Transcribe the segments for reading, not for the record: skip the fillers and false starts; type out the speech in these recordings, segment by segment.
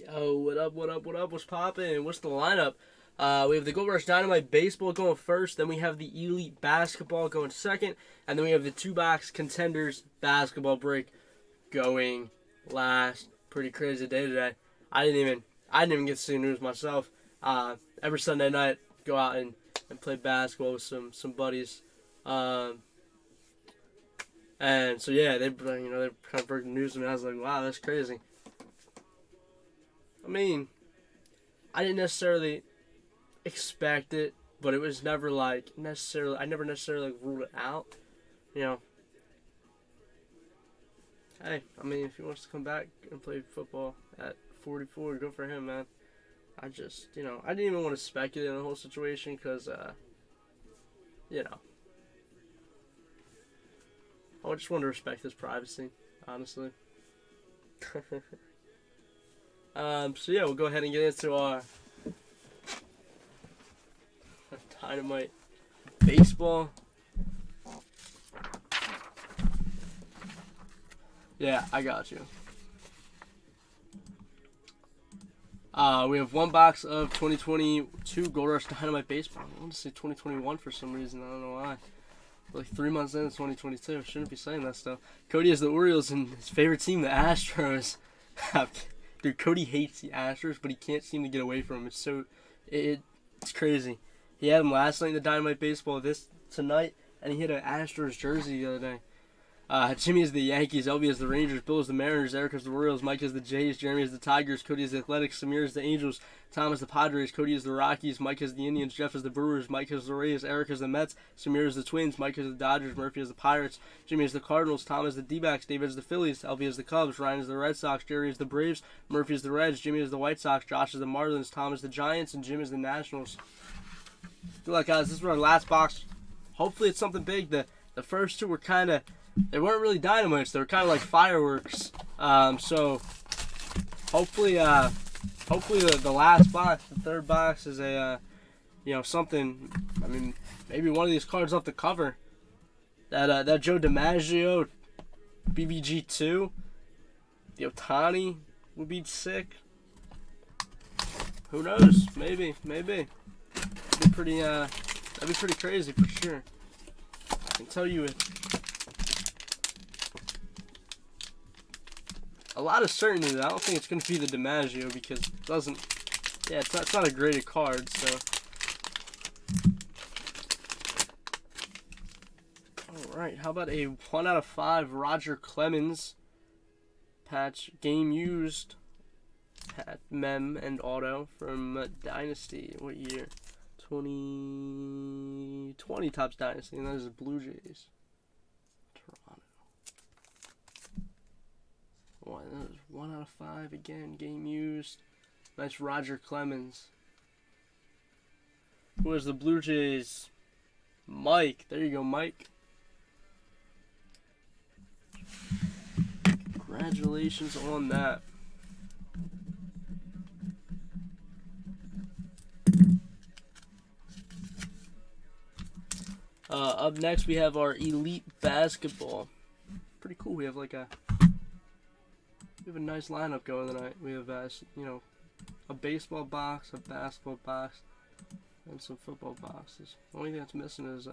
Yo, what up, what up, what up? What's poppin'? What's the lineup? We have the Gold Rush Dynamite Baseball going first, then we have the Elite Basketball going second, and then we have the 2-box Contenders Basketball break going last. Pretty crazy day today. I didn't even get to see the news myself. Every Sunday night, go out and play basketball with some buddies. And so yeah, they kind of broke the news to me. I was like, wow, that's crazy. I mean, I didn't necessarily expect it, but it was never I never necessarily ruled it out, you know. Hey, I mean, if he wants to come back and play football at 44, good for him, man. I just, I didn't even want to speculate on the whole situation because, I just want to respect his privacy, honestly. So yeah, we'll go ahead and get into our Dynamite Baseball. Yeah, I got you. We have one box of 2022 Gold Rush Dynamite Baseball. I want to say 2021 for some reason. I don't know why. We're like 3 months into 2022. I shouldn't be saying that stuff. Cody has the Orioles and his favorite team, the Astros. Dude, Cody hates the Astros, but he can't seem to get away from them. It's crazy. He had him last night in the Dynamite Baseball tonight, and he hit an Astros jersey the other day. Jimmy is the Yankees, LB is the Rangers, Bill is the Mariners, Eric is the Royals, Mike is the Jays, Jeremy is the Tigers, Cody is the Athletics, Samir is the Angels, Tom is the Padres, Cody is the Rockies, Mike is the Indians, Jeff is the Brewers, Mike is the Rays, Eric is the Mets, Samir is the Twins, Mike is the Dodgers, Murphy is the Pirates, Jimmy is the Cardinals, Tom is the D-backs, David is the Phillies, LB is the Cubs, Ryan is the Red Sox, Jerry is the Braves, Murphy is the Reds, Jimmy is the White Sox, Josh is the Marlins, Tom is the Giants, and Jim is the Nationals. Good luck, guys. This is our last box. Hopefully it's something big. The first two were they weren't really dynamites. They were kind of like fireworks. So hopefully the last box, the third box, is a something. I mean, maybe one of these cards off the cover. That Joe DiMaggio BVG 2, the Ohtani would be sick. Who knows? Maybe. That'd be pretty crazy for sure. I can tell you a lot of certainty that I don't think it's going to be the DiMaggio because it doesn't. Yeah, it's not a graded card. So, all right. How about a 1/5 Roger Clemens patch game used mem and auto from Dynasty? What year? 2020 Topps Dynasty, and that is the Blue Jays. Toronto. That was 1/5 again, game used. Nice Roger Clemens. Who is the Blue Jays? Mike. There you go, Mike. Congratulations on that. Up next, we have our Elite Basketball. Pretty cool. We have a nice lineup going tonight. We have a baseball box, a basketball box, and some football boxes. The only thing that's missing is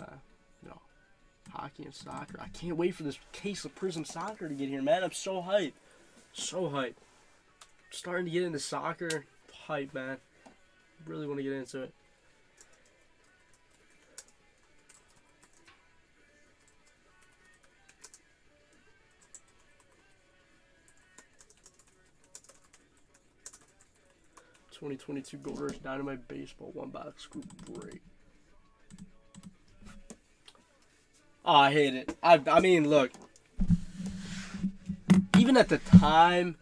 hockey and soccer. I can't wait for this case of Prism Soccer to get here, man. I'm so hyped. So hyped. Starting to get into soccer. hype, man. Really want to get into it. '22 Gold Rush Dynamite Baseball 1-box group break. Oh, I hate it. I mean, look. Even at the time,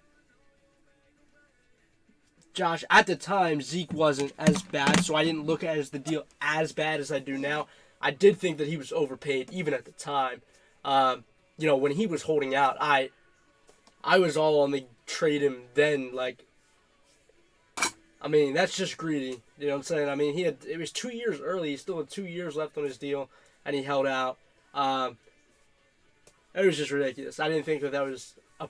Josh, at the time, Zeke wasn't as bad, so I didn't look at the deal as bad as I do now. I did think that he was overpaid, even at the time. You know, when he was holding out, I was all on the trade him then, like, I mean, that's just greedy. You know what I'm saying? I mean, it was 2 years early. He still had 2 years left on his deal, and he held out. It was just ridiculous. I didn't think that was an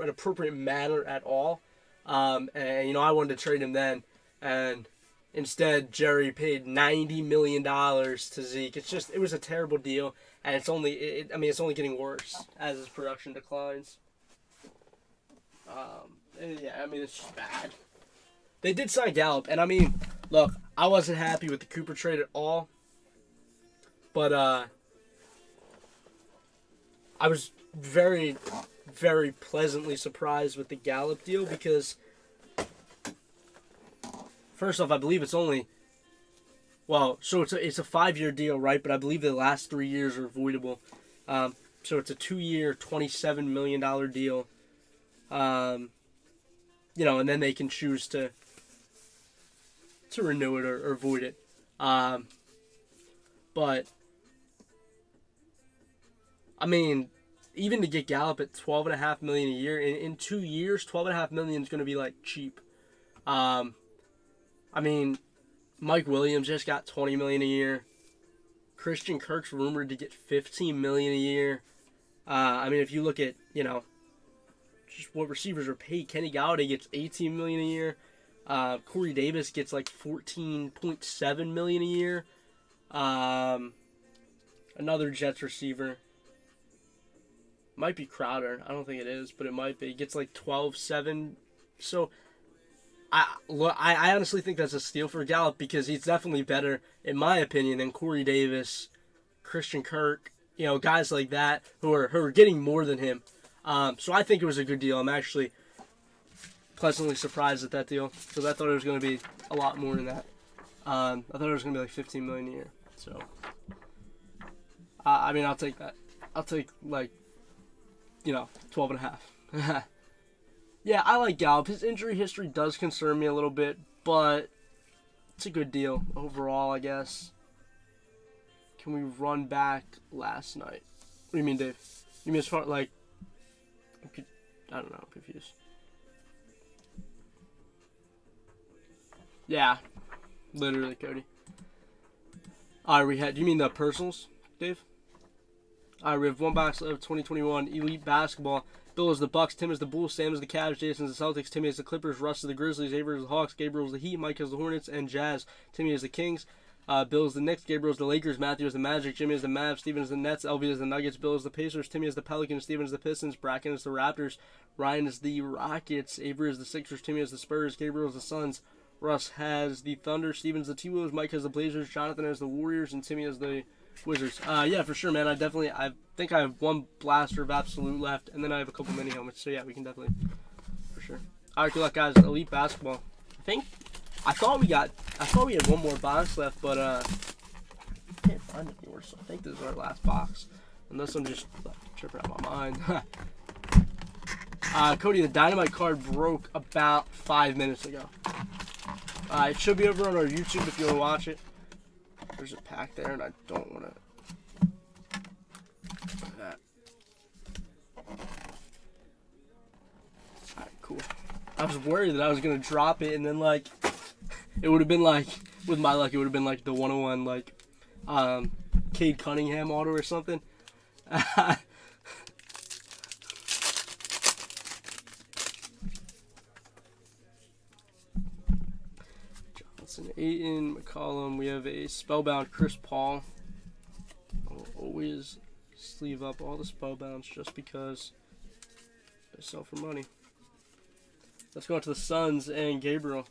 appropriate manner at all. And, you know, I wanted to trade him then. And instead, Jerry paid $90 million to Zeke. It was a terrible deal. And it's only getting worse as his production declines. Yeah, I mean, it's just bad. They did sign Gallup, and I mean, look, I wasn't happy with the Cooper trade at all, but I was very, very pleasantly surprised with the Gallup deal because, first off, I believe it's only, well, so it's a 5-year deal, right? But I believe the last 3 years are avoidable. So it's a 2-year, $27 million deal. You know, and then they can choose to renew it or void it. But I mean, even to get Gallup at $12.5 million a year in 2 years, $12.5 million is going to be like cheap. I mean, Mike Williams just got $20 million a year. Christian Kirk's rumored to get $15 million a year. I mean, if you look at, you know, just what receivers are paid, Kenny Golladay gets $18 million a year. Corey Davis gets like $14.7 million a year. Another Jets receiver might be Crowder. I don't think it is, but it might be. He gets like $12.7. So I honestly think that's a steal for Gallup because he's definitely better, in my opinion, than Corey Davis, Christian Kirk. You know, guys like that who are getting more than him. So I think it was a good deal. I'm actually pleasantly surprised at that deal because I thought it was going to be a lot more than that. I thought it was going to be like $15 million a year. So, I mean, I'll take that. I'll take like, you know, 12.5. Yeah, I like Gallup. His injury history does concern me a little bit, but it's a good deal overall, I guess. Can we run back last night? What do you mean, Dave? You mean as far like? I don't know. I'm confused. Yeah, literally, Cody. All right, do you mean the personals, Dave? All right, we have 1 box of 2021 Elite Basketball. Bill is the Bucks, Tim is the Bulls, Sam is the Cavs, Jason is the Celtics, Timmy is the Clippers, Russ is the Grizzlies, Avery is the Hawks, Gabriel is the Heat, Mike is the Hornets, and Jazz. Timmy is the Kings. Bill is the Knicks, Gabriel is the Lakers, Matthew is the Magic, Jimmy is the Mavs, Steven is the Nets, LV is the Nuggets, Bill is the Pacers, Timmy is the Pelicans, Steven is the Pistons, Bracken is the Raptors, Ryan is the Rockets, Avery is the Sixers, Timmy is the Spurs, Gabriel is the Suns, Russ has the Thunder, Steven's the T-Wolves, Mike has the Blazers, Jonathan has the Warriors, and Timmy has the Wizards. Yeah, for sure, man. I think I have 1 blaster of Absolute left, and then I have a couple mini helmets. So yeah, we can definitely, for sure. All right, good luck, guys. Elite Basketball. I thought we had 1 more box left, but I can't find it anymore. So I think this is our last box, unless I'm just tripping out my mind. Cody, the Dynamite card broke about 5 minutes ago. It should be over on our YouTube if you want to watch it. There's a pack there, and I don't want to. Look at that. Alright, cool. I was worried that I was going to drop it, and then, like, it would have been, like, with my luck, it would have been, like, the 101, like, Cade Cunningham auto or something. Ayton, McCollum. We have a Spellbound Chris Paul. I'll always sleeve up all the Spellbounds just because they sell for money. Let's go on to the Suns and Gabriel.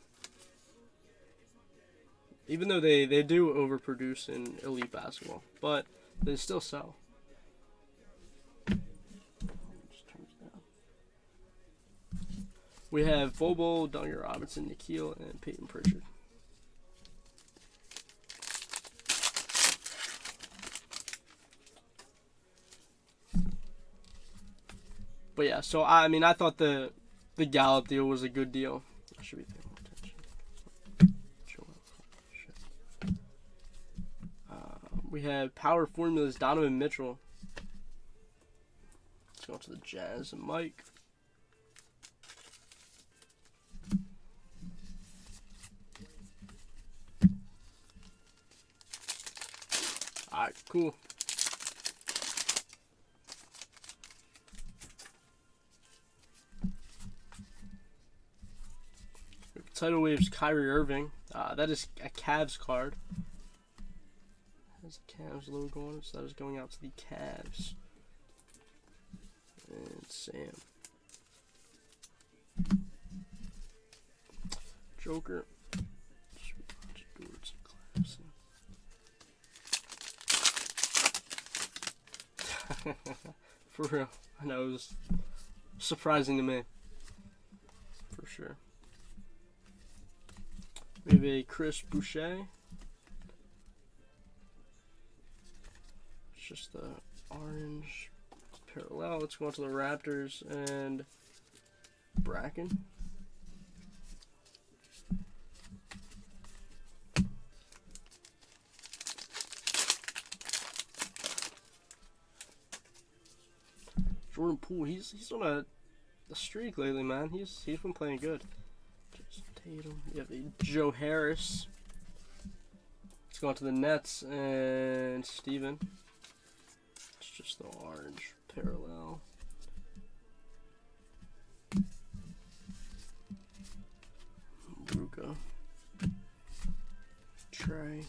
even though they do overproduce in elite basketball, but they still sell. We have Bobo, Duncan Robinson, Nikhil, and Peyton Pritchard. But yeah, so I mean, I thought the Gallup deal was a good deal. I should be paying more attention. We have Power Formulas, Donovan Mitchell. Let's go to the Jazz and Mike. Alright, cool. Tidal Waves, Kyrie Irving. That is a Cavs card. Has a Cavs logo on it, so that is going out to the Cavs. And Sam. Joker. For real. I know, it was surprising to me. For sure. We have a Chris Boucher. It's just the orange parallel. Let's go on to the Raptors and Bracken. Jordan Poole, he's on a streak lately, man. He's been playing good. Just Tatum. You have a Joe Harris. Let's go on to the Nets and Steven. It's just the orange parallel. Ruka. Trey.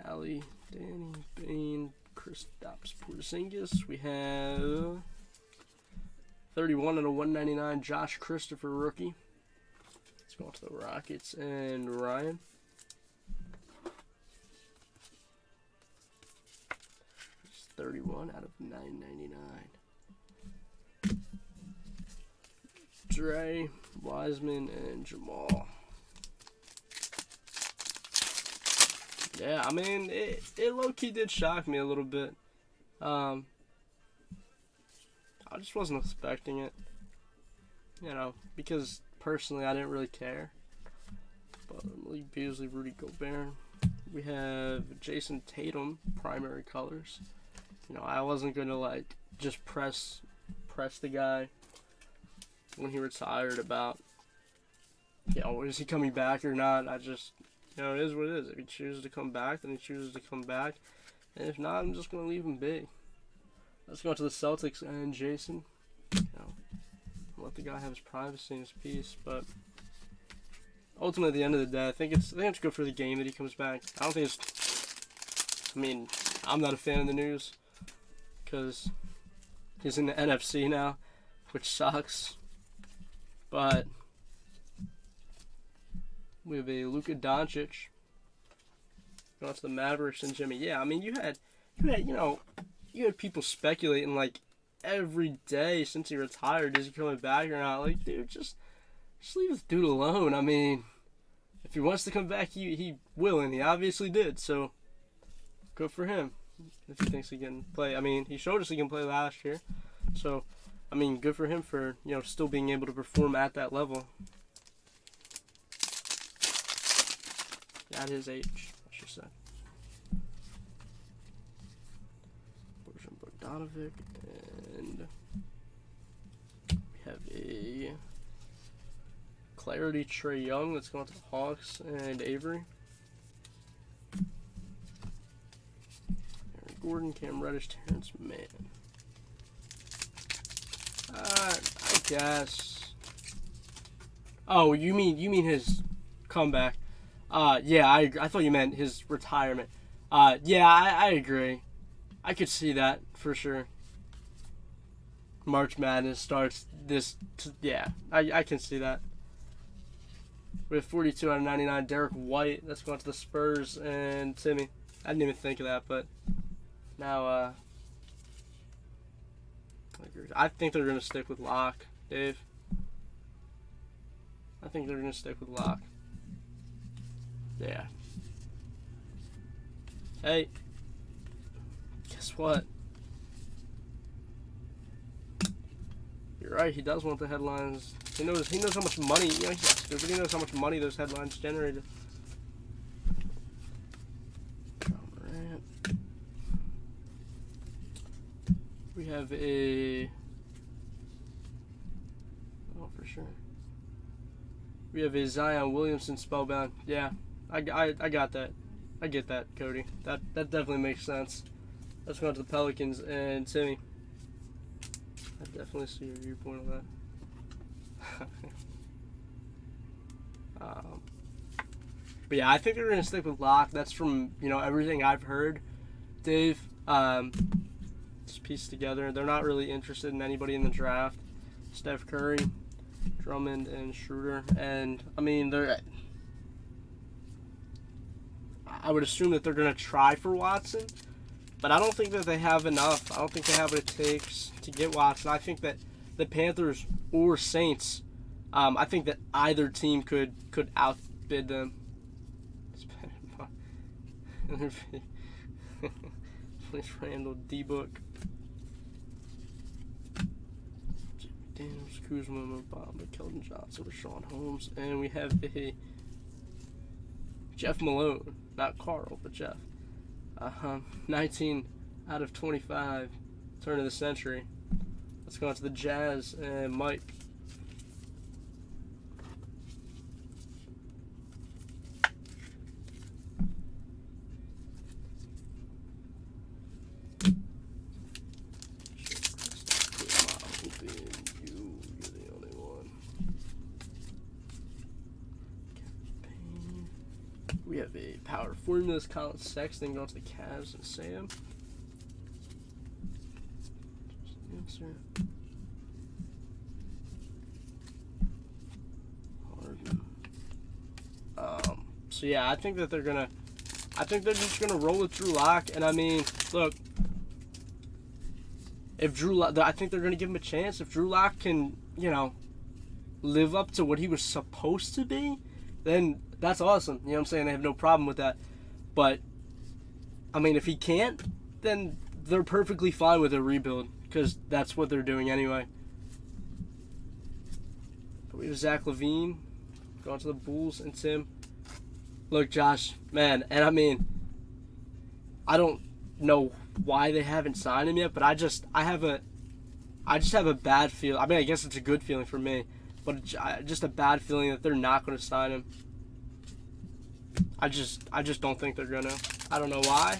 Hallie, Danny, Bain, Kristaps Porzingis. We have 31 and a 199 Josh Christopher rookie. Let's go on to the Rockets and Ryan. It's 31 out of 999. Dre, Wiseman, and Jamal. Yeah, I mean, it low-key did shock me a little bit. I just wasn't expecting it, you know, because personally I didn't really care. But Malik Beasley, Rudy Gobert. We have Jason Tatum, primary colors. You know, I wasn't gonna like just press the guy when he retired about, you know, is he coming back or not. I just, you know, it is what it is. If he chooses to come back, then he chooses to come back. And if not, I'm just going to leave him be. Let's go to the Celtics and Jason. You know, let the guy have his privacy and his peace. But ultimately, at the end of the day, I think it's good for the game that he comes back. I don't think it's... I mean, I'm not a fan of the news because he's in the NFC now, which sucks. But we have a Luka Doncic. Going to the Mavericks and Jimmy. Yeah, I mean, you had people speculating like every day since he retired, is he coming back or not? Like, dude, just leave this dude alone. I mean, if he wants to come back, he will, and he obviously did. So good for him. If he thinks he can play, I mean, he showed us he can play last year. So, I mean, good for him for, you know, still being able to perform at that level. At his age, I should say. Bojan Bogdanovic, and we have a Clarity Trae Young. Let's go on to the Hawks and Avery. Aaron Gordon, Cam Reddish, Terrence Mann. I guess. Oh, you mean his comeback? Yeah, I thought you meant his retirement. Yeah, I agree. I could see that for sure. March Madness starts this. Yeah, I can see that. We have 42 out of 99. Derek White. That's going to the Spurs and Timmy. I didn't even think of that, but now I think they're going to stick with Locke, Dave. I think they're going to stick with Locke. Yeah. Hey. Guess what? You're right, he does want the headlines. He knows how much money, he's not stupid, he knows how much money those headlines generated. We have a... Oh, for sure. We have a Zion Williamson spellbound. Yeah, I got that. I get that, Cody. That definitely makes sense. Let's go on to the Pelicans and Timmy. I definitely see your viewpoint on that. But yeah, I think they're going to stick with Locke. That's from, everything I've heard, Dave. Just pieced together. They're not really interested in anybody in the draft. Steph Curry, Drummond, and Schroeder. And, I would assume that they're going to try for Watson. But I don't think that they have enough. I don't think they have what it takes to get Watson. I think that the Panthers or Saints, I think that either team could outbid them. Please Randall, D-Book. Jimmy Daniels, Kuzma, Mobamba, Keldon Johnson, Rashawn Holmes. And we have a Jeff Malone. Not Carl, but Jeff. 19 out of 25, turn of the century. Let's go on to the Jazz and Mike. We have a power formulas, Colin Sexton going to the Cavs and Sam. So yeah, I think that they're just gonna roll with Drew Lock, and look, if Drew Lock, I think they're gonna give him a chance. If Drew Lock can, live up to what he was supposed to be, then that's awesome. You know what I'm saying? I have no problem with that. But, if he can't, then they're perfectly fine with a rebuild, because that's what they're doing anyway. But we have Zach Levine going to the Bulls and Tim. Look, Josh, man, and I don't know why they haven't signed him yet, but I just have a bad feeling. I guess it's a good feeling for me, but just a bad feeling that they're not going to sign him. I just don't think they're gonna. I don't know why,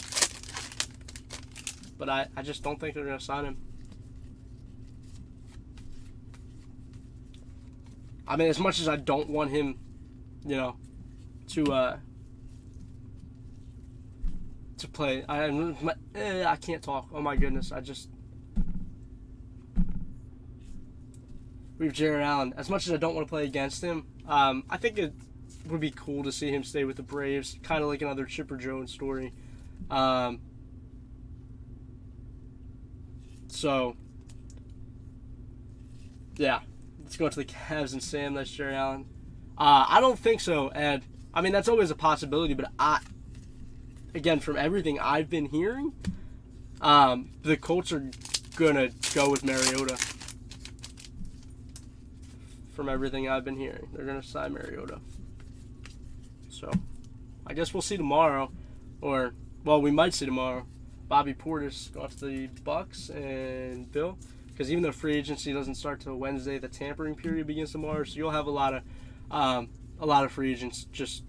but I just don't think they're gonna sign him. As much as I don't want him, to play. I can't talk. Oh my goodness! We have Jared Allen. As much as I don't want to play against him, I think it would be cool to see him stay with the Braves, kind of like another Chipper Jones story. So yeah, let's go to the Cavs and Sam. That's Jared Allen. I don't think so, Ed. That's always a possibility, but again, from everything I've been hearing, the Colts are gonna go with Mariota. From everything I've been hearing, they're gonna sign Mariota. So, I guess we'll see tomorrow, we might see tomorrow. Bobby Portis going to the Bucks and Bill, because even though free agency doesn't start till Wednesday, the tampering period begins tomorrow. So you'll have a lot of free agents just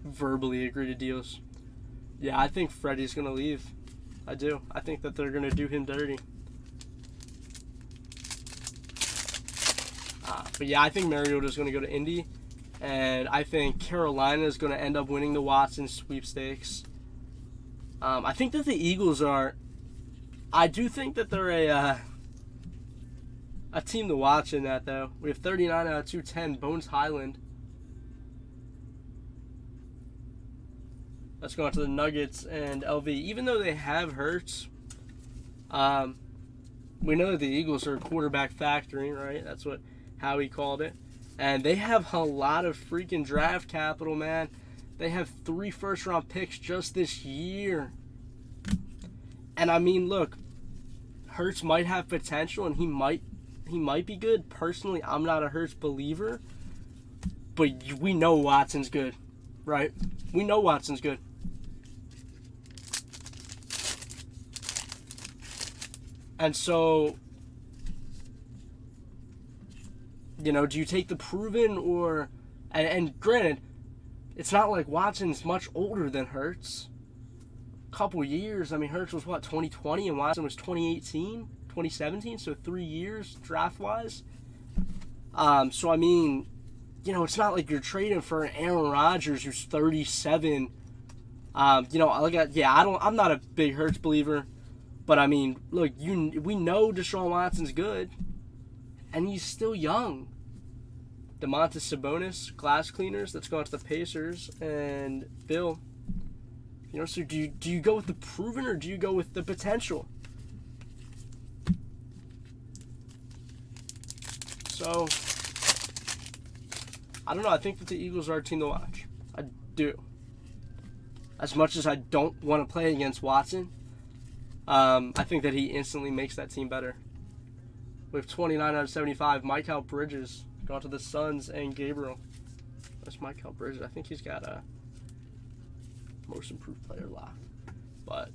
verbally agree to deals. Yeah, I think Freddie's gonna leave. I do. I think that they're gonna do him dirty. But yeah, I think Mariota's gonna go to Indy. And I think Carolina is going to end up winning the Watson sweepstakes. I think that the Eagles are... I do think that they're a team to watch in that, though. We have 39 out of 210, Bones Highland. Let's go on to the Nuggets and LV. Even though they have Hurts, we know that the Eagles are a quarterback factory, right? That's what Howie called it. And they have a lot of freaking draft capital, man. They have 3 first-round picks just this year. And I mean, look, Hurts might have potential, and he might be good. Personally, I'm not a Hurts believer, but we know Watson's good, right? We know Watson's good. And so, you know, do you take the proven or... And granted, it's not like Watson's much older than Hurts. Couple years. I mean, Hurts was, 2020, and Watson was 2017, so 3 years draft-wise. So, I mean, you know, it's not like you're trading for an Aaron Rodgers who's 37. You know, I'm not a big Hurts believer. But, I mean, look, we know Deshaun Watson's good, and he's still young. Domantas Sabonis, glass cleaners. Let's go on to the Pacers. And Bill, you know, so do you go with the proven or do you go with the potential? So, I don't know. I think that the Eagles are a team to watch. I do. As much as I don't want to play against Watson, I think that he instantly makes that team better. We have 29 out of 75. Michael Bridges going to the Suns and Gabriel. That's Michael Bridges. I think he's got a most improved player lock. But,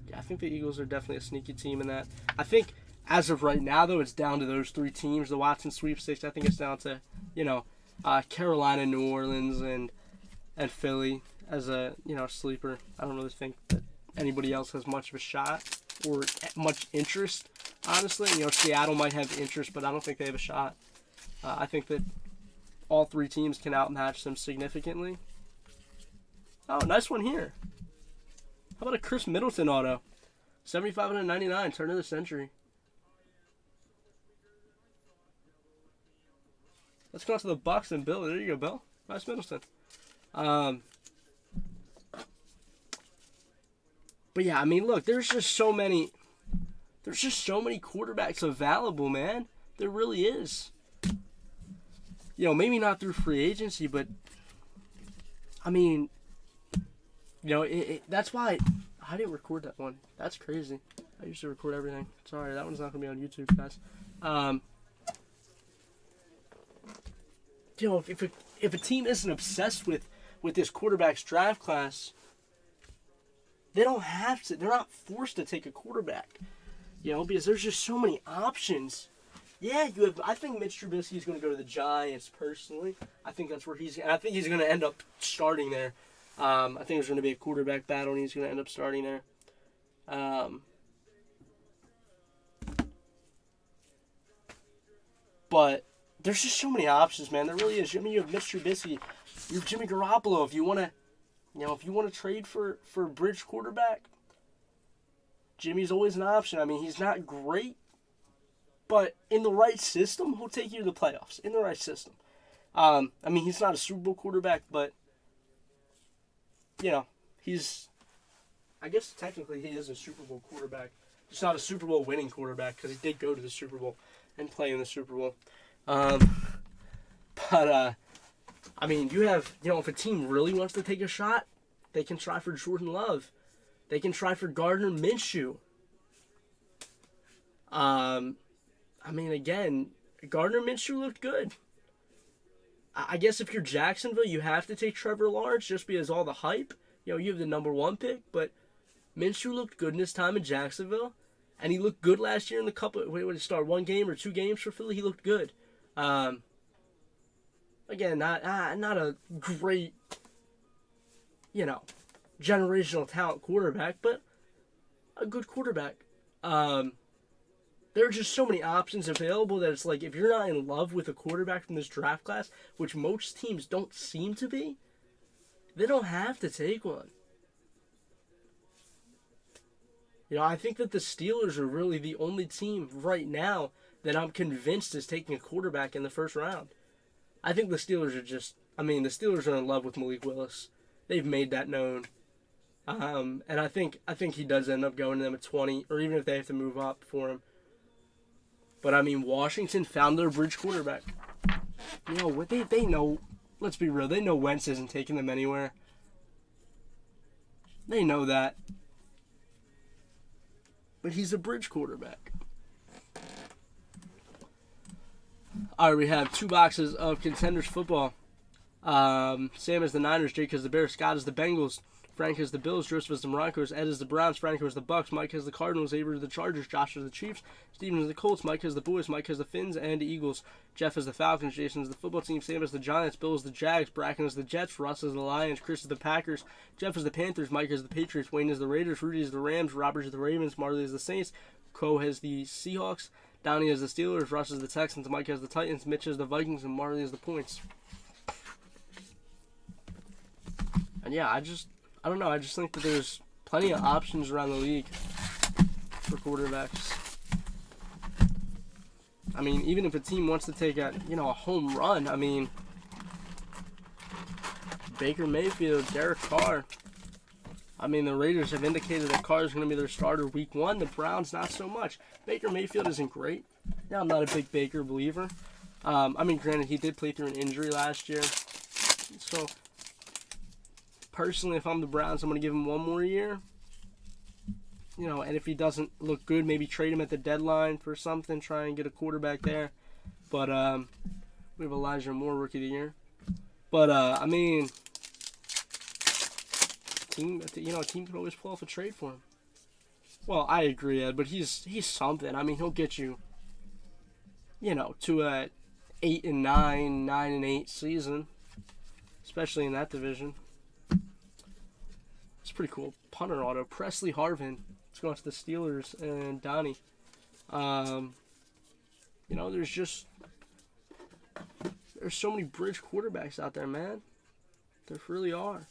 yeah, I think the Eagles are definitely a sneaky team in that. I think as of right now, though, it's down to those 3 teams, the Watson sweepstakes. I think it's down to, you know, Carolina, New Orleans, and Philly as a, you know, sleeper. I don't really think that anybody else has much of a shot or much interest, honestly. You know, Seattle might have interest, but I don't think they have a shot. I think that all 3 teams can outmatch them significantly. Oh, nice one here. How about a Chris Middleton auto? 75 out of 99, turn of the century. Let's go out to the Bucks and Bill. There you go, Bill. Nice Middleton. But yeah, I mean, look, there's just so many quarterbacks available, man. There really is. You know, maybe not through free agency, but I mean, you know, that's why I didn't record that one. That's crazy. I used to record everything. Sorry, that one's not gonna be on YouTube, guys. You know, if a team isn't obsessed with this quarterback's draft class, they don't have to. They're not forced to take a quarterback, you know, because there's just so many options. Yeah, you have. I think Mitch Trubisky is going to go to the Giants. Personally, I think that's where I think he's going to end up starting there. I think there's going to be a quarterback battle, and he's going to end up starting there. But there's just so many options, man. There really is. I mean, you have Mitch Trubisky, you have Jimmy Garoppolo. If you want to. You know, if you want to trade for a bridge quarterback, Jimmy's always an option. I mean, he's not great, but in the right system, he'll take you to the playoffs. In the right system. I mean, he's not a Super Bowl quarterback, but, you know, I guess technically he is a Super Bowl quarterback. Just not a Super Bowl winning quarterback because he did go to the Super Bowl and play in the Super Bowl. I mean, you have, you know, if a team really wants to take a shot, they can try for Jordan Love. They can try for Gardner Minshew. I mean, again, Gardner Minshew looked good. I guess if you're Jacksonville, you have to take Trevor Lawrence just because all the hype. You know, you have the number 1 pick, but Minshew looked good in his time in Jacksonville, and he looked good last year in the couple. What did he start? 1 game or 2 games for Philly? He looked good. Again, not a great, you know, generational talent quarterback, but a good quarterback. There are just so many options available that it's like if you're not in love with a quarterback from this draft class, which most teams don't seem to be, they don't have to take one. You know, I think that the Steelers are really the only team right now that I'm convinced is taking a quarterback in the first round. I think the Steelers are the Steelers are in love with Malik Willis. They've made that known. And I think he does end up going to them at 20, or even if they have to move up for him. But I mean, Washington found their bridge quarterback. You know what they know. Let's be real. They know Wentz isn't taking them anywhere. They know that. But he's a bridge quarterback. All right, we have 2 boxes of Contenders football. Sam is the Niners, Jake is the Bears, Scott is the Bengals, Frank is the Bills, Joseph is the Broncos, Ed is the Browns, Franco is the Bucks, Mike has the Cardinals, Avery is the Chargers, Josh is the Chiefs, Steven is the Colts, Mike has the Boys, Mike has the Finns and Eagles, Jeff is the Falcons, Jason is the football team, Sam is the Giants, Bill is the Jags, Bracken is the Jets, Russ is the Lions, Chris is the Packers, Jeff is the Panthers, Mike is the Patriots, Wayne is the Raiders, Rudy is the Rams, Robert is the Ravens, Marley is the Saints, Co has the Seahawks, Downey is the Steelers, Russ is the Texans, Mike has the Titans, Mitch is the Vikings, and Marley is the Points. And yeah, I don't know. I just think that there's plenty of options around the league for quarterbacks. I mean, even if a team wants to take a home run, I mean, Baker Mayfield, Derek Carr. I mean, the Raiders have indicated that Carr is going to be their starter week 1. The Browns, not so much. Baker Mayfield isn't great. Yeah, I'm not a big Baker believer. I mean, granted, he did play through an injury last year. So, personally, if I'm the Browns, I'm going to give him 1 more year. And if he doesn't look good, maybe trade him at the deadline for something, try and get a quarterback there. But we have Elijah Moore, Rookie of the Year. But, I mean, a team could always pull off a trade for him. Well, I agree, Ed, but he's something. I mean, he'll get you, to a 8-9, 9-8 season, especially in that division. It's pretty cool. Punter auto. Presley Harvin. Let's go on to the Steelers and Donnie. There's so many bridge quarterbacks out there, man. There really are.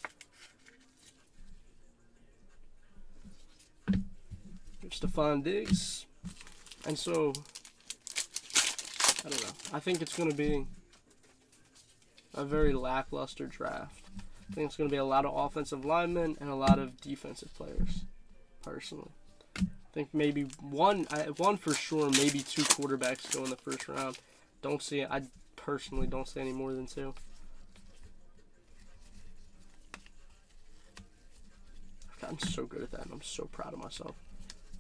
Stephon Diggs. And so, I don't know. I think it's going to be a very lackluster draft. I think it's going to be a lot of offensive linemen and a lot of defensive players, personally. I think maybe one for sure, maybe 2 quarterbacks go in the first round. I personally don't see any more than 2. I've gotten so good at that, and I'm so proud of myself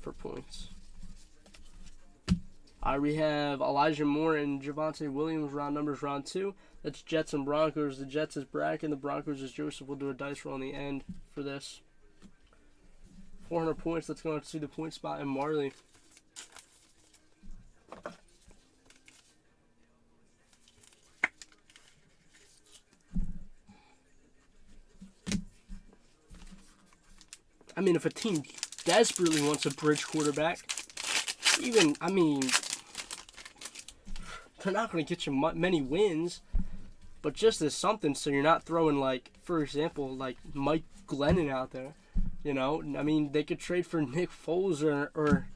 for points. We have Elijah Moore and Javonte Williams, round numbers, round 2. That's Jets and Broncos. The Jets is Bracken, the Broncos is Joseph. We'll do a dice roll on the end for this. 400 points. Let's go on to see the point spot in Marley. I mean, if a team desperately wants a bridge quarterback, they're not going to get you many wins, but just as something, so you're not throwing, for example, Mike Glennon out there. They could trade for Nick Foles or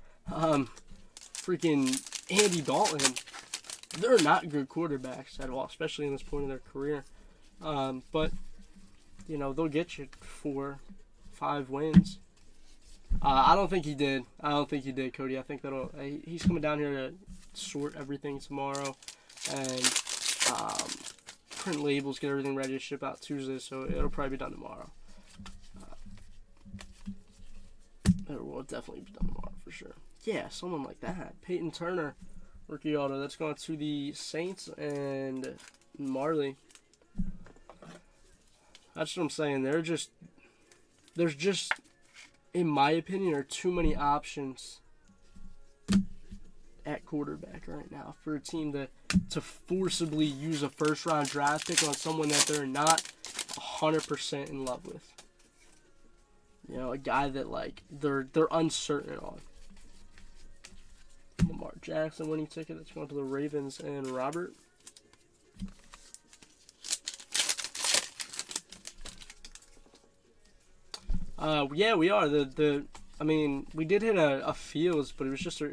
freaking Andy Dalton. They're not good quarterbacks at all, especially in this point of their career. But they'll get you 4-5 wins. I don't think he did. Cody. I think he's coming down here to sort everything tomorrow and print labels, get everything ready to ship out Tuesday, so it'll probably be done tomorrow. It will definitely be done tomorrow for sure. Yeah, someone like that. Peyton Turner, rookie auto. That's going to the Saints and Marley. That's what I'm saying. There's just, in my opinion, are too many options at quarterback right now for a team to forcibly use a first-round draft pick on someone that they're not 100% in love with. A guy that, they're uncertain on. Lamar Jackson winning ticket. That's going to the Ravens and Robert. Yeah, we are. We did hit a Fields, but it was a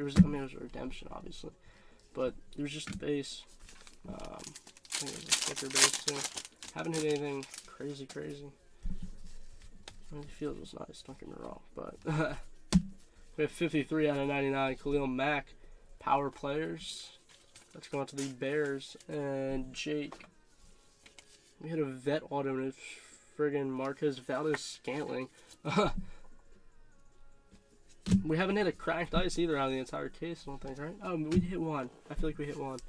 redemption, obviously. but it was just the base. I think it was a thicker base too. Haven't hit anything crazy. The field was nice, don't get me wrong, but we have 53 out of 99. Khalil Mack, power players. Let's go on to the Bears and Jake. We had a vet auto and it's friggin' Marquez Valdez-Scantling. We haven't hit a cracked ice either out of the entire case, I don't think, right? Oh, we hit one. I feel like we hit one.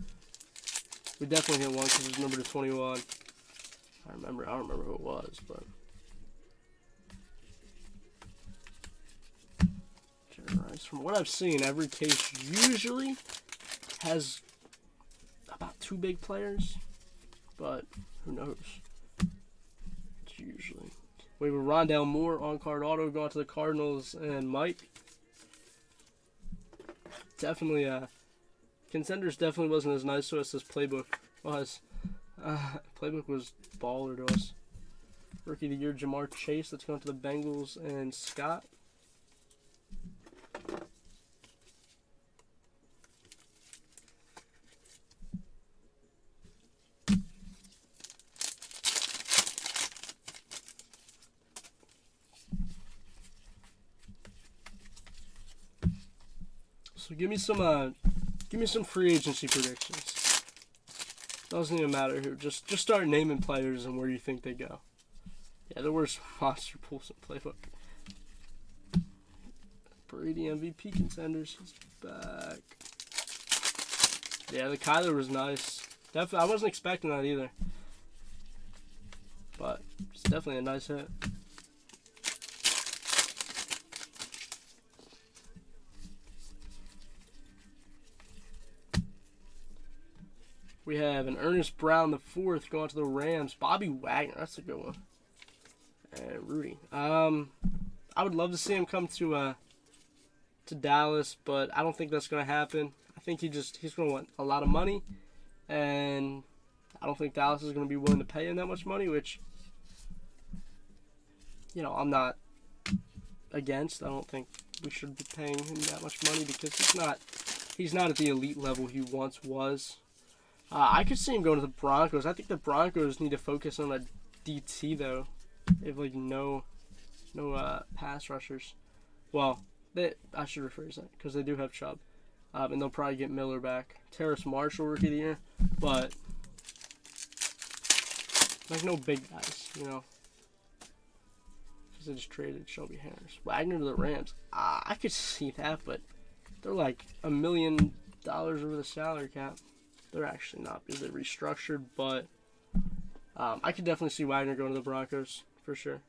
We definitely hit one because it's number to 21. I don't remember who it was, but from what I've seen, every case usually has about 2 big players, but who knows? It's usually. We have Rondale Moore on card auto going to the Cardinals and Mike. Definitely, Contenders definitely wasn't as nice to us as Playbook was. Playbook was baller to us. Rookie of the Year, Jamar Chase. Let's go into the Bengals and Scott. So give me some free agency predictions. Doesn't even matter who. Just start naming players and where you think they go. Yeah, there were some monster pools in Playbook. Brady MVP Contenders. He's back. Yeah, the Kyler was nice. Definitely, I wasn't expecting that either. But it's definitely a nice hit. We have an Ernest Brown the 4th going to the Rams. Bobby Wagner, that's a good one. And Rudy. I would love to see him come to Dallas, but I don't think that's going to happen. I think he's going to want a lot of money, and I don't think Dallas is going to be willing to pay him that much money, which, you know, I'm not against. I don't think we should be paying him that much money because he's not at the elite level he once was. I could see him going to the Broncos. I think the Broncos need to focus on a DT though. They have like no pass rushers. Well, I should rephrase that because they do have Chubb, and they'll probably get Miller back. Terrace Marshall, Rookie of the Year, but like no big guys, you know. Because they just traded Shelby Harris. Wagner to the Rams. I could see that, but they're like $1 million over the salary cap. They're actually not because they restructured, but I could definitely see Wagner going to the Broncos for sure.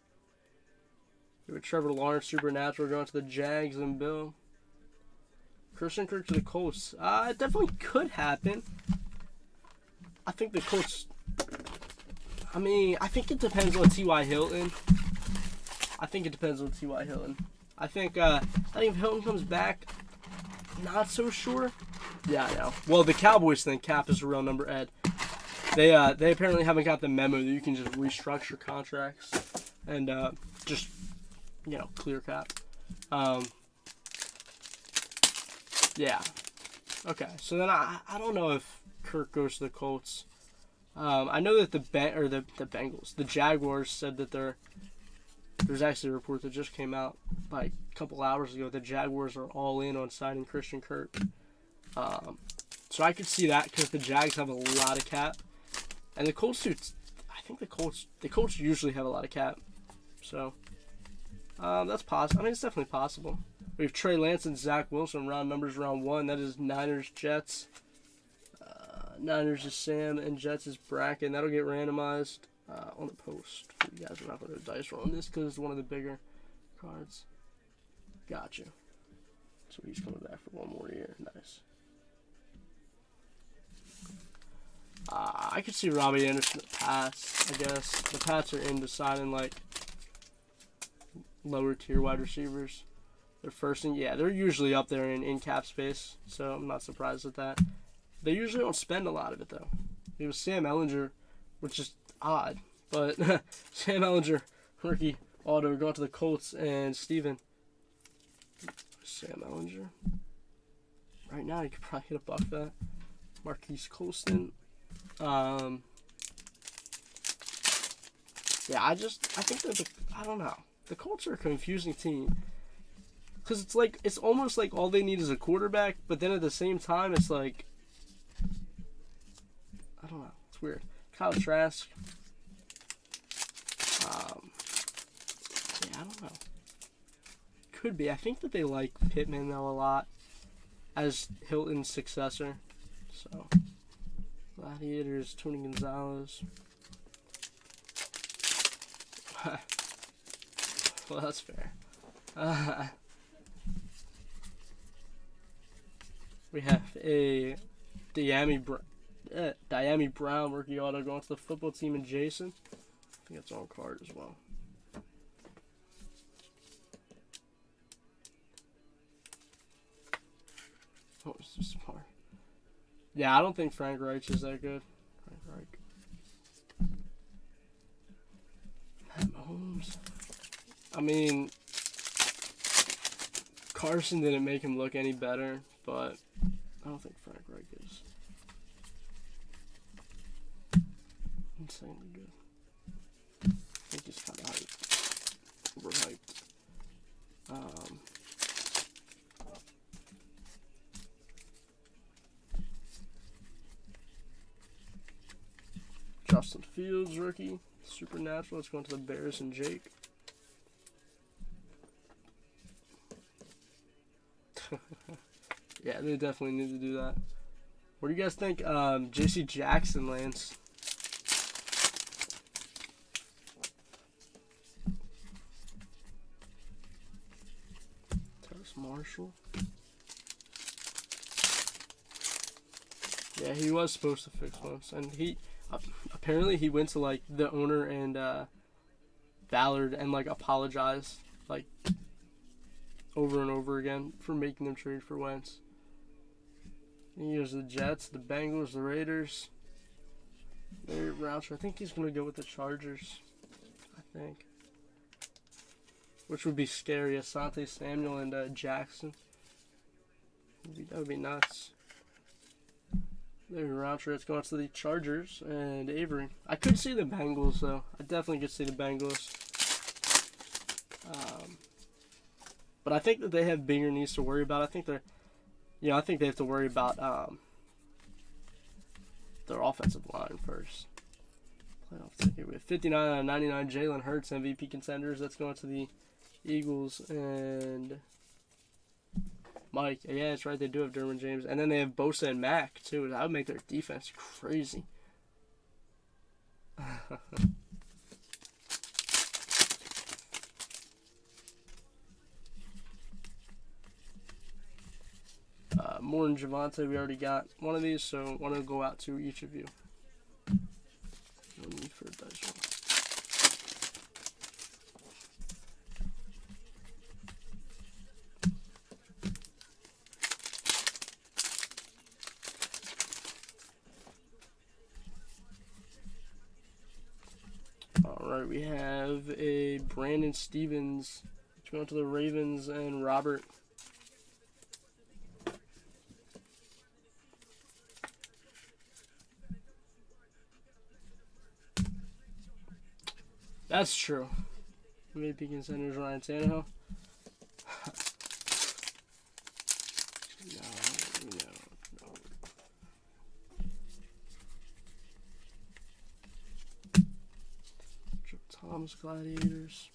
We have Trevor Lawrence, Supernatural, going to the Jags and Bill. Christian Kirk to the Colts. It definitely could happen. I think the Colts. I think it depends on T.Y. Hilton. I think if Hilton comes back, not so sure. Yeah, I know. Well, the Cowboys think cap is a real number, Ed. They apparently haven't got the memo that you can just restructure contracts and just, you know, clear cap. Yeah. Okay. So then I don't know if Kirk goes to the Colts. I know that the Bengals, the Jaguars said that there's actually a report that just came out like a couple hours ago. The Jaguars are all in on signing Christian Kirk. So I could see that because the Jags have a lot of cap, and the Colts too. I think the Colts usually have a lot of cap, so that's possible. It's definitely possible. We have Trey Lance and Zach Wilson. Round numbers, round 1. That is Niners Jets. Niners is Sam and Jets is Bracken. That'll get randomized on the post. You guys are not going to dice roll on this because it's one of the bigger cards. Gotcha. So he's coming back for one more year. Nice. I could see Robbie Anderson the Pats, I guess. The Pats are into signing, like, lower tier wide receivers. They're first in, yeah, they're usually up there in cap space, so I'm not surprised at that. They usually don't spend a lot of it, though. It was Sam Ehlinger, which is odd, but Sam Ehlinger, rookie auto, going to the Colts, and Steven. Sam Ehlinger. Right now, you could probably hit a buck that. Marquise Colston. Yeah, I think that I don't know. The Colts are a confusing team. Because it's almost like all they need is a quarterback, but then at the same time, it's like, I don't know. It's weird. Kyle Trask. Yeah, I don't know. Could be. I think that they like Pittman, though, a lot as Hilton's successor. So, Gladiators, Tony Gonzalez. Well, that's fair. We have a Diami Brown rookie auto going to the football team and Jason. I think it's on card as well. Oh, it's just smart. Yeah, I don't think Frank Reich is that good. Frank Reich. Matt Mahomes. I mean, Carson didn't make him look any better, but I don't think Frank Reich is insanely good. I think he's kind of hyped. Overhyped. Justin Fields, rookie. Supernatural. It's going to the Bears and Jake. Yeah, they definitely need to do that. What do you guys think? J.C. Jackson lands. Terrace Marshall. Yeah, he was supposed to fix once, and he apparently he went to like the owner and Ballard and like apologized like over and over again for making them trade for Wentz. He goes the Jets, the Bengals, the Raiders. Larry Roucher. I think he's gonna go with the Chargers. I think, which would be scary. Asante Samuel and Jackson. That would be nuts. Larry Roucher. It's going to the Chargers and Avery. I could see the Bengals though. I definitely could see the Bengals. But I think that they have bigger needs to worry about. I think they're, I think they have to worry about their offensive line first. Playoff ticket with 59 out of 99. Jalen Hurts MVP contenders. That's going to the Eagles and Mike. Yeah, that's right. They do have Derwin James, and then they have Bosa and Mack too. That would make their defense crazy. Moore and Javante, we already got one of these, so I want to go out to each of you. No need for a dice roll. Alright, we have a Brandon Stevens. It's going to the Ravens and Robert. That's true. MVP contenders Ryan Tannehill. No. Tom's Gladiators.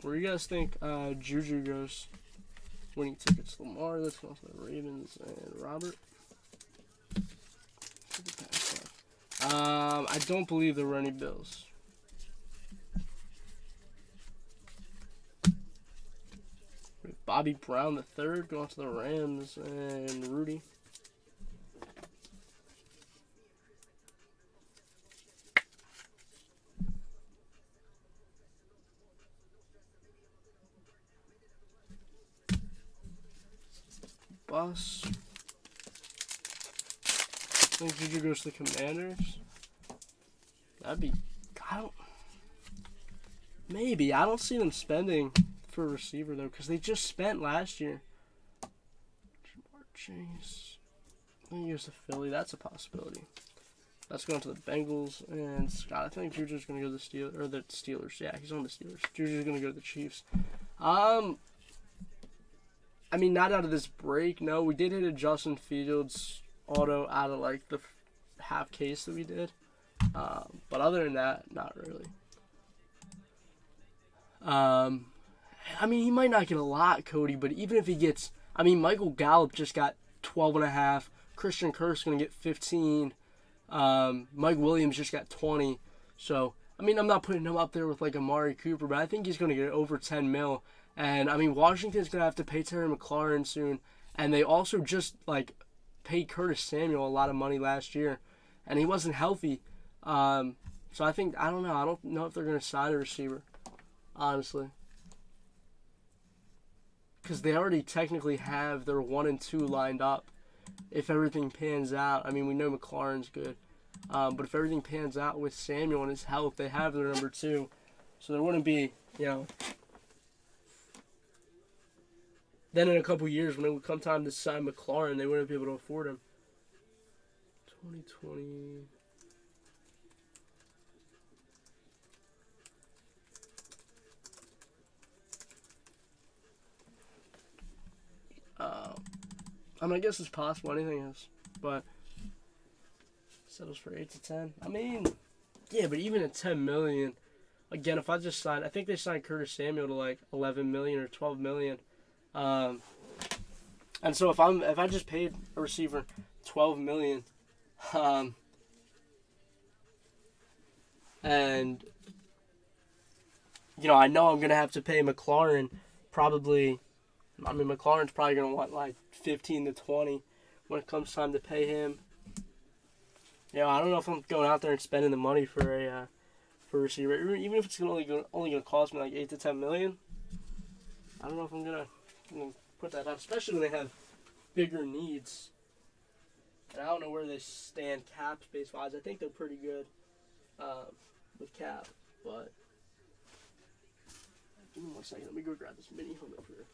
Where do you guys think Juju goes? Winning tickets, Lamar. That's going to the Ravens and Robert. I don't believe there were any Bills. Bobby Brown the third going to the Rams and Rudy. Bus. I think Juju goes to the Commanders. That'd be, maybe. I don't see them spending for a receiver though, because they just spent last year. Jamar Jeez. Here's the Philly. That's a possibility. That's going to the Bengals. And Scott, I think Juju's going to go to the Steelers. Or the Steelers. Yeah, he's on the Steelers. Juju's going to go to the Chiefs. I mean, not out of this break. No, we did hit a Justin Fields auto out of, like, the half case that we did. But other than that, not really. I mean, he might not get a lot, Cody, but even if he gets... I mean, Michael Gallup just got 12.5. Christian Kirk's going to get 15. Mike Williams just got 20. So, I mean, I'm not putting him up there with, like, Amari Cooper, but I think he's going to get over 10 mil. And, I mean, Washington's going to have to pay Terry McLaurin soon. And they also just, like, paid Curtis Samuel a lot of money last year. And he wasn't healthy. So I think, I don't know. I don't know if they're going to sign a receiver, honestly. Because they already technically have their 1 and 2 lined up. If everything pans out, I mean, we know McLaurin's good. But if everything pans out with Samuel and his health, they have their number 2. So there wouldn't be, you know. Then in a couple years, when it would come time to sign McLaurin, they wouldn't be able to afford him. 2020. I mean, I guess it's possible. Anything is. But settles for 8 to 10. I mean, yeah, but even at 10 million, again, if I just sign, I think they signed Curtis Samuel to like 11 million or 12 million. And so if I just paid a receiver 12 million, and you know, I know I'm gonna have to pay McLaurin probably. I mean, McLaurin's probably going to want like 15 to 20 when it comes time to pay him. You know, I don't know if I'm going out there and spending the money for a receiver, even if it's only going to cost me like 8 to 10 million. I don't know if I'm going to put that out, especially when they have bigger needs. And I don't know where they stand cap space wise. I think they're pretty good with cap, but give me 1 second. Let me go grab this mini helmet for Dave.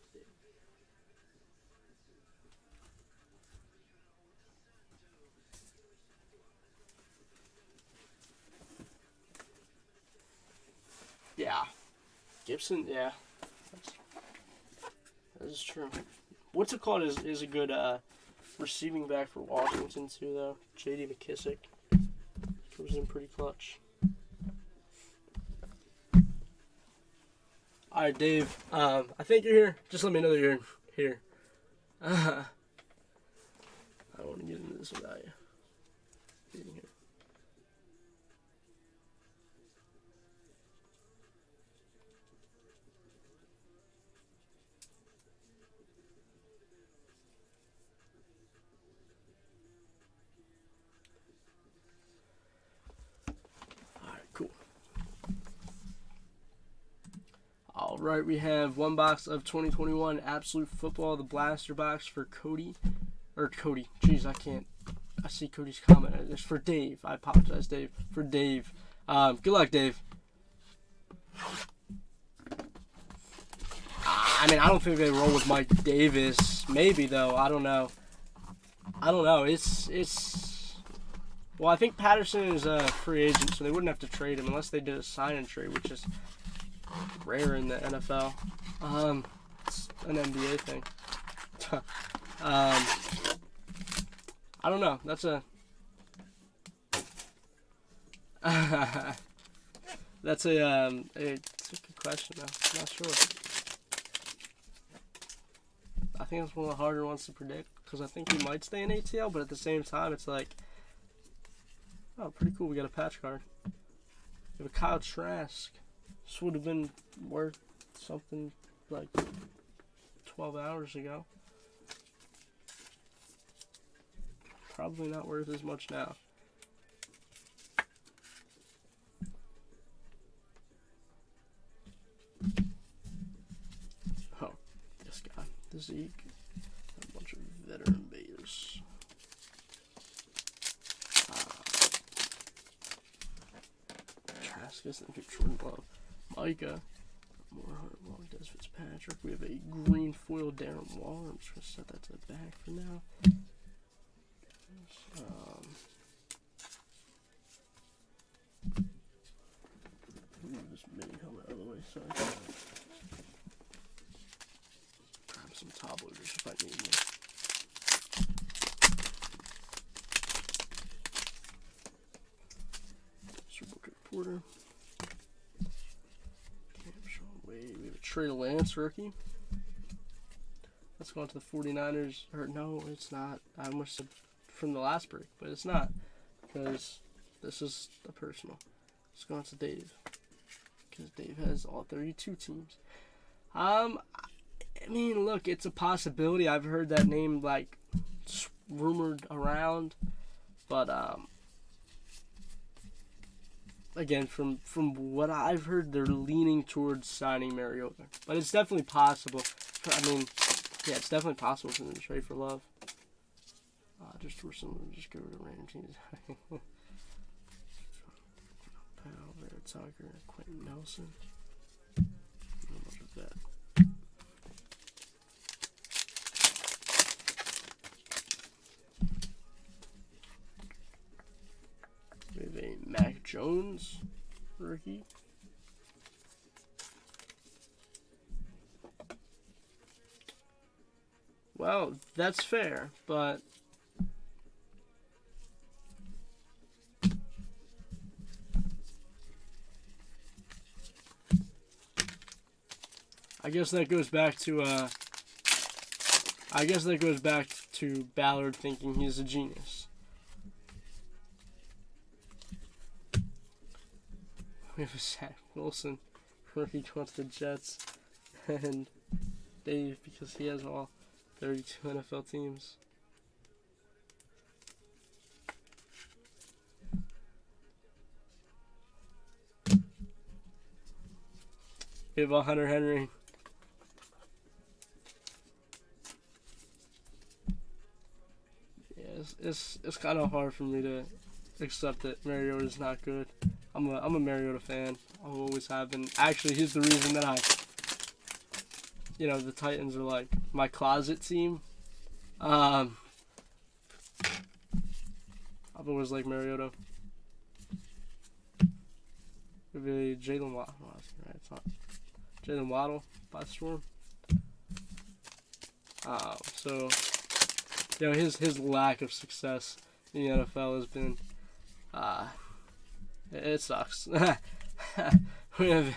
Yeah. Gibson, yeah. That is true. What's it called is a good receiving back for Washington, too, though. J.D. McKissick. Comes in pretty clutch. Alright, Dave. I think you're here. Just let me know that you're here. I don't want to get into this without you being here. Cool. All right, we have 1 box of 2021 Absolute Football, the blaster box for Cody. Jeez, I see Cody's comment. It's for Dave. I apologize, Dave. For Dave. Good luck, Dave. I mean, I don't think they roll with Mike Davis. Maybe, though. I don't know. It's... Well, I think Patterson is a free agent, so they wouldn't have to trade him unless they did a sign and trade, which is rare in the NFL. It's an NBA thing. I don't know. That's a it's a good question, though. I'm not sure. I think it's one of the harder ones to predict because I think he might stay in ATL, but at the same time, it's like, oh, pretty cool. We got a patch card. We have a Kyle Trask. This would have been worth something like 12 hours ago. Probably not worth as much now. Oh, this guy. The Zeke. A bunch of veteran betas. Trask isn't good. Jordan Love. Micah. more Hunter Long, Des Fitzpatrick. We have a green foil Darren Waller. I'm just going to set that to the back for now. Move this mini helmet out of the way. Sorry. Grab some top loaders if I need them. Super Porter. Wade. We have a Trey Lance rookie. Let's go on to the 49ers. Or no, it's not. I almost said from the last break, but it's not. Because this is a personal. Let's go on to Dave. Because Dave has all 32 teams. I mean, look, it's a possibility. I've heard that name, like, rumored around. But, again, from what I've heard, they're leaning towards signing Mariota. But it's definitely possible. I mean, yeah, it's definitely possible for them to trade for Love. Just for someone to just go to the random teams. Powell, Vera Tucker, Quentin Nelson. Not much of that. We have a Mac Jones rookie. Well, that's fair, but I guess that goes back to Ballard thinking he's a genius. We have a Zach Wilson rookie going to the Jets, and Dave because he has all 32 NFL teams. We have a Hunter Henry. Yeah, it's kind of hard for me to accept that Mariota is not good. I'm a Mariota fan. I always have been. Actually, he's the reason that the Titans are like my closet team. I've always liked Mariota. Maybe Jalen Waddle. Right, it's not Jalen Waddle by Storm. So his lack of success in the NFL has been it sucks. we have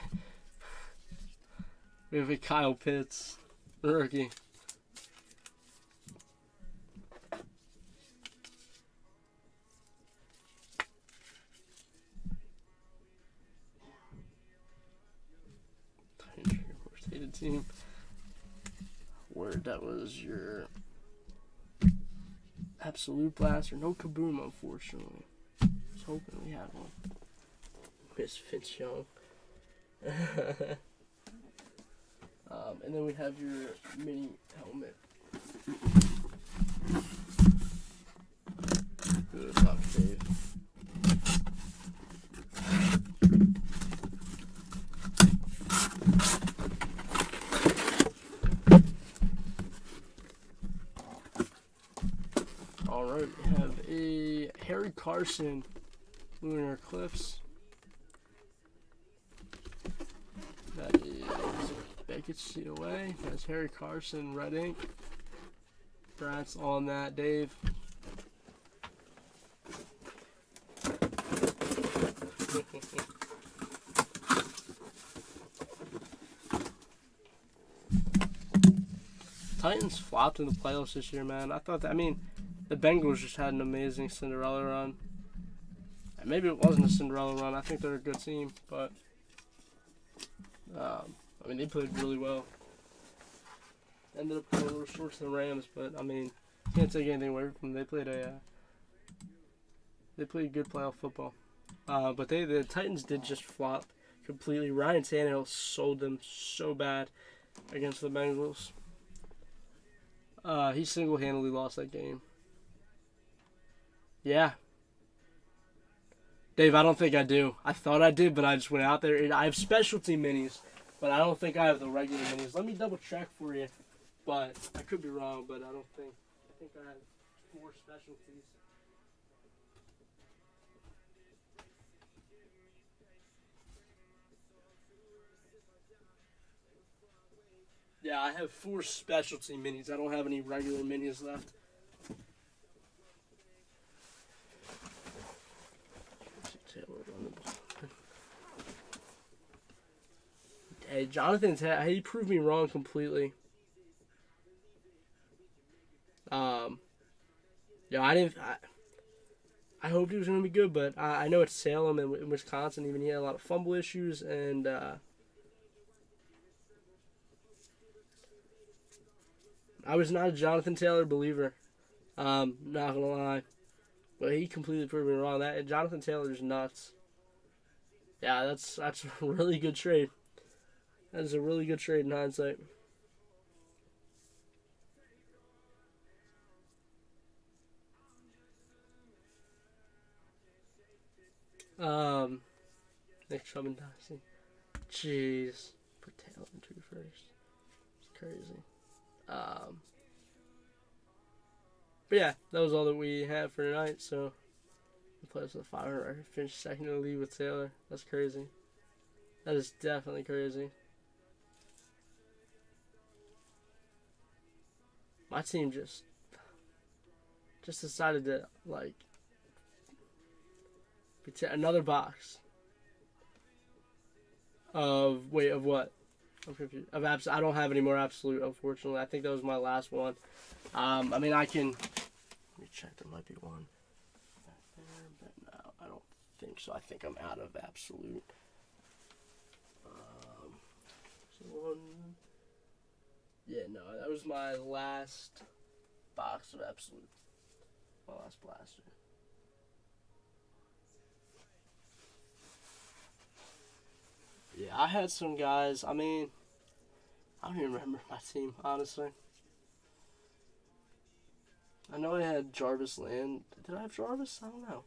a Kyle Pitts rookie. Rotated team. Word, that was your absolute blaster. No Kaboom, unfortunately. I was hoping we had one. Miss Finch Young. And then we have your mini helmet. Good luck, Dave. Alright, we have a Harry Carson Lunar Cliffs. That is Beckett's COA. That's Harry Carson, red ink. Congrats on that, Dave. Titans flopped in the playoffs this year, man. I thought that, the Bengals just had an amazing Cinderella run. And maybe it wasn't a Cinderella run. I think they're a good team, but they played really well. Ended up playing a little short to the Rams, but can't take anything away from them. They played good playoff football. But the Titans did just flop completely. Ryan Tannehill sold them so bad against the Bengals. He single-handedly lost that game. Yeah. Dave, I don't think I do. I thought I did, but I just went out there. I have specialty minis. but I don't think I have the regular minis. Let me double check for you, but I could be wrong. But I don't think. I think I have 4 specialties. Yeah, I have 4 specialty minis. I don't have any regular minis left. Hey, Jonathan, he proved me wrong completely. Yeah, I hoped he was going to be good, but I know it's Salem and in Wisconsin. Even he had a lot of fumble issues, and I was not a Jonathan Taylor believer. Not gonna lie, but he completely proved me wrong. That Jonathan Taylor's nuts. Yeah, that's a really good trade. That is a really good trade in hindsight. Nick Chubb and Dynasty. Jeez, put Taylor in 2 first. It's crazy. But yeah, that was all that we had for tonight. So we played with 500. I finished second in the league with Taylor. That's crazy. That is definitely crazy. My team just decided to like another box of what? I'm confused. I don't have any more absolute, unfortunately. I think that was my last one. I mean, I can. Let me check. There might be one back there, but no, I don't think so. I think I'm out of absolute. One. Yeah, no, that was my last box of absolute. My last blaster. Yeah, I had some guys. I mean, I don't even remember my team, honestly. I know I had Jarvis Land. Did I have Jarvis? I don't know.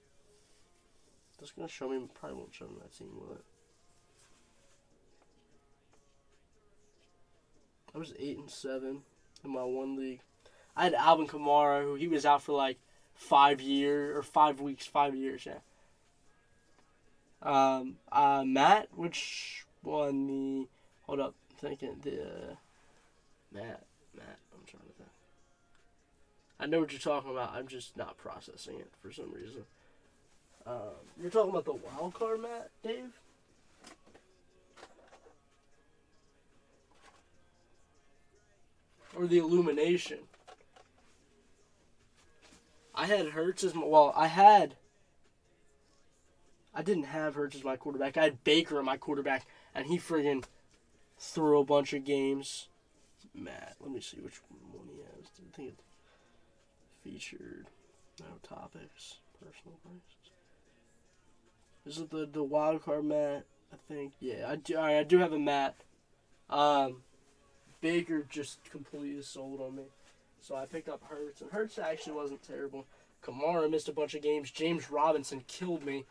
That's going to show me, probably won't show me my team, will it? I was 8-7 in my one league. I had Alvin Kamara, who he was out for like 5 years, or 5 weeks, 5 years, yeah. Matt, which one? Hold up, I'm thinking, Matt, I'm trying to think. I know what you're talking about, I'm just not processing it for some reason. You're talking about the wild card, Matt, Dave? Or the illumination? I had Hurts as I didn't have Hurts as my quarterback. I had Baker as my quarterback, and he friggin' threw a bunch of games. Matt, let me see which one he has. I think it's featured. No topics. Personal posts. Is it the wild card Matt? I think. Yeah, I do have a Matt. Baker just completely sold on me. So I picked up Hurts, and Hurts actually wasn't terrible. Kamara missed a bunch of games. James Robinson killed me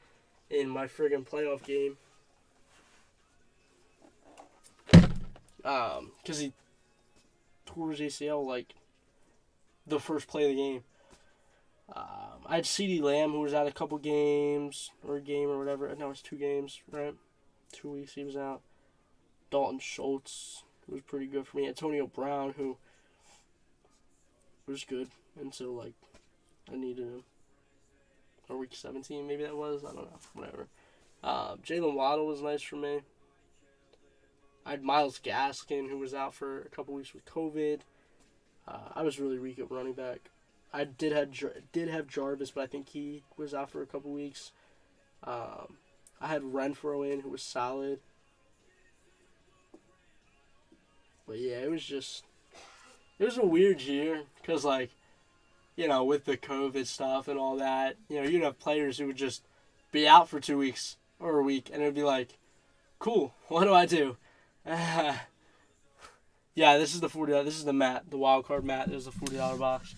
in my friggin' playoff game. Because he tore his ACL like the first play of the game. I had CeeDee Lamb, who was out a couple games, or a game or whatever. No, it's 2 games, right? 2 weeks he was out. Dalton Schultz was pretty good for me. Antonio Brown, who was good until like I needed him. Or week 17, maybe that was. I don't know. Whatever. Jalen Waddle was nice for me. I had Myles Gaskin, who was out for a couple weeks with COVID. I was really weak at running back. I did have Jarvis, but I think he was out for a couple weeks. I had Renfro in, who was solid. But yeah, it was a weird year because, like, you know, with the COVID stuff and all that, you know, you'd have players who would just be out for 2 weeks or a week, and it would be like, cool, what do I do? Yeah, this is the $40. This is the mat, the wild card mat. There's the $40 box.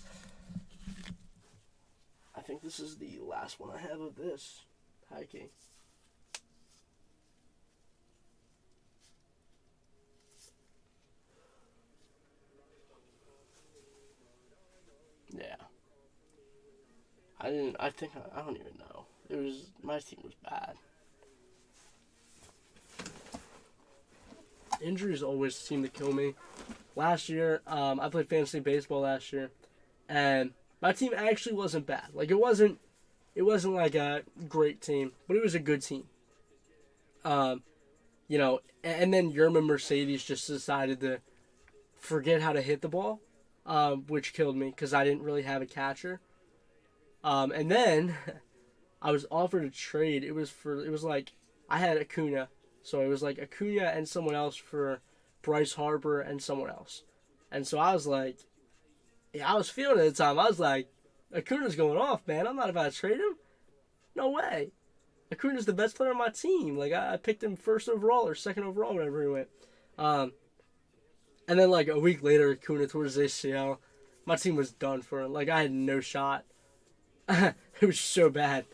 I think this is the last one I have of this hiking. I don't even know. My team was bad. Injuries always seem to kill me. Last year, I played fantasy baseball last year, and my team actually wasn't bad. Like it wasn't like a great team, but it was a good team. And then Yerma Mercedes just decided to forget how to hit the ball, which killed me because I didn't really have a catcher. And then I was offered a trade. It was like I had Acuna, so it was like Acuna and someone else for Bryce Harper and someone else. And so I was like, yeah, I was feeling it at the time. I was like, Acuna's going off, man. I'm not about to trade him. No way. Acuna's the best player on my team. Like I picked him first overall or second overall, whatever he went. And then like a week later, Acuna towards ACL. My team was done for him. Like I had no shot. It was so bad.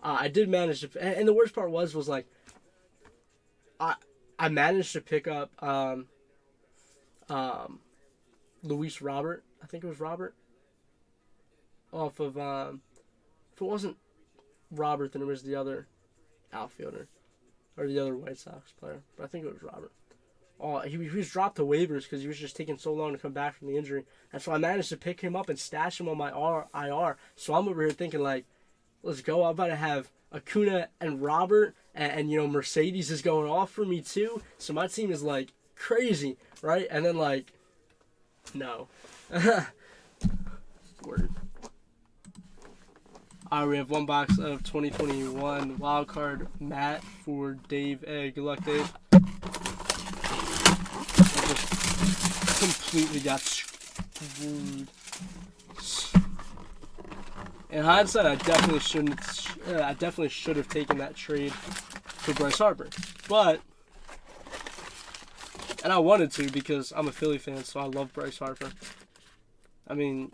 I did manage to, and the worst part was like, I managed to pick up Luis Robert. I think it was Robert. Off of if it wasn't Robert, then it was the other outfielder or the other White Sox player. But I think it was Robert. He was dropped to waivers because he was just taking so long to come back from the injury. And so I managed to pick him up and stash him on my IR. So I'm over here thinking, like, let's go. I'm about to have Acuna and Robert. And Mercedes is going off for me, too. So my team is, like, crazy, right? And then, like, no. Word. All right, we have one box of 2021 wild card Matt for Dave A. Good luck, Dave. Completely got screwed. In hindsight, I definitely should have taken that trade for Bryce Harper, and I wanted to because I'm a Philly fan, so I love Bryce Harper. I mean,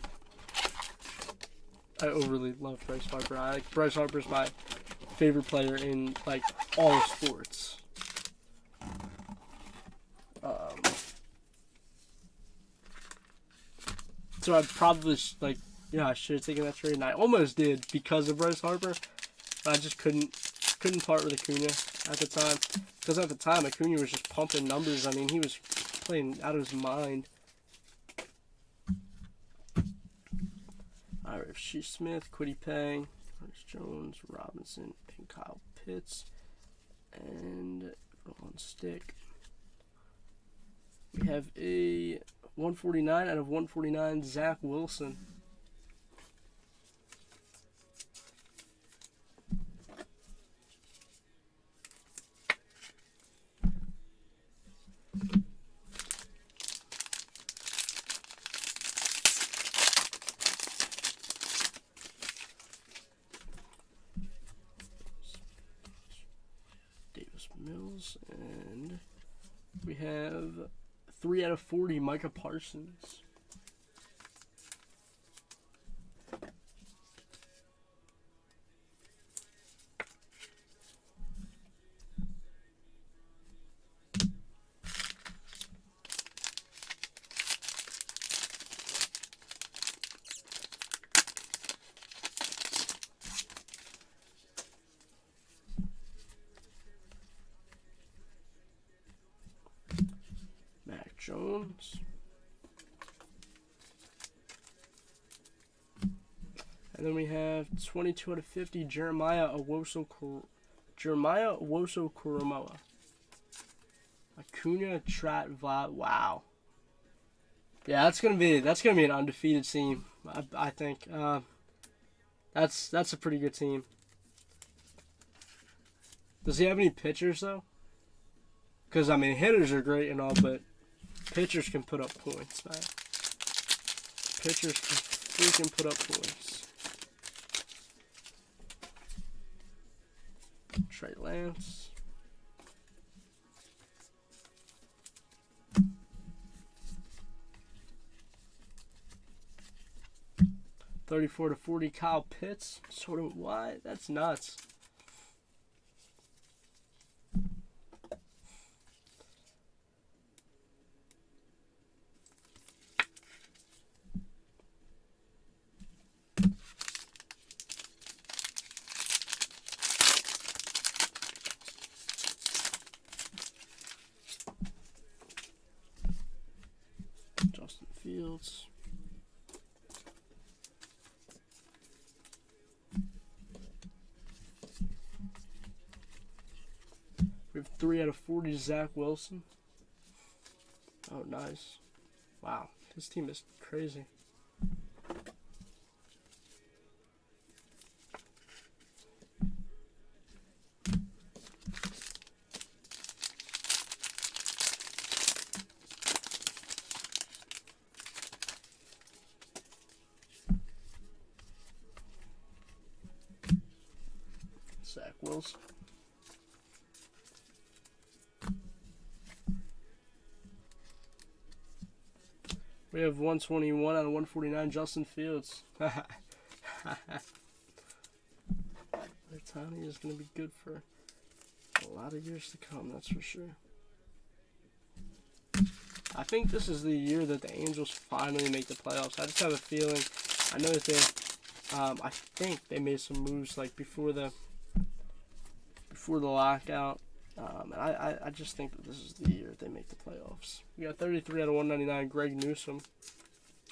I overly love Bryce Harper. Bryce Harper's my favorite player in like all sports. So I probably I should have taken that trade, and I almost did because of Bryce Harper. But I just couldn't part with Acuna at the time, because at the time Acuna was just pumping numbers. I mean, he was playing out of his mind. All right, Shea Smith, Quiddy Pay, Ernest Jones, Robinson, and Kyle Pitts, and on stick. We have a 149 out of 149, Zach Wilson. Davis Mills, and we have 3 out of 40, Micah Parsons. Jones. And then we have 22 out of 50, Jeremiah Owusu-Koramoah. Acuna, Trat, Vlad. Wow. Yeah, that's gonna be an undefeated team. I think. That's a pretty good team. Does he have any pitchers though? Because I mean, hitters are great and all, but pitchers can put up points, man. Pitchers can freaking put up points. Trey Lance. $34 to $40, Kyle Pitts. Sort of why? That's nuts. Fields. We have 3 out of 40, Zach Wilson. Oh, nice. Wow, his team is crazy. Zach Wilson. We have 121 out of 149, Justin Fields. Tony is going to be good for a lot of years to come, that's for sure. I think this is the year that the Angels finally make the playoffs. I just have a feeling. I know that I think they made some moves like before the lockout. And I just think that this is the year they make the playoffs. We got 33 out of 199, Greg Newsome.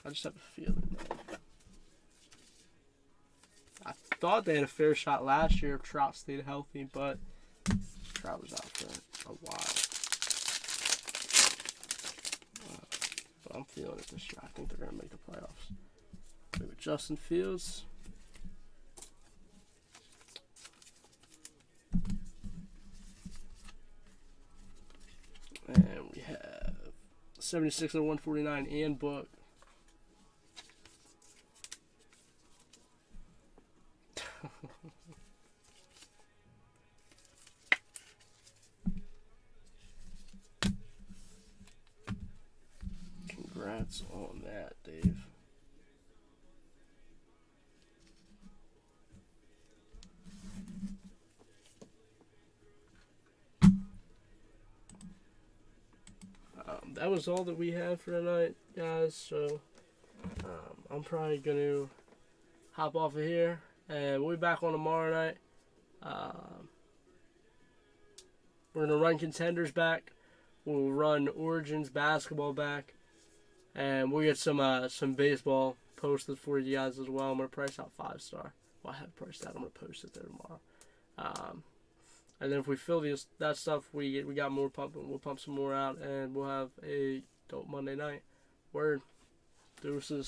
I just have a feeling. I thought they had a fair shot last year if Trout stayed healthy, but Trout was out for a while. But I'm feeling it this year. I think they're going to make the playoffs. We have Justin Fields. And we have 76 out of 149, Ian Book. Congrats on that, Dave. That was all that we had for tonight, guys. So I'm probably going to hop off of here, and we'll be back on tomorrow night. We're going to run Contenders back. We'll run Origins basketball back, and we'll get some baseball posted for you guys as well. I'm going to price out 5-star. Well, I have priced out. I'm going to post it there tomorrow. And then if we fill that stuff, we got more pumping. We'll pump some more out, and we'll have a dope Monday night. Word. Deuces.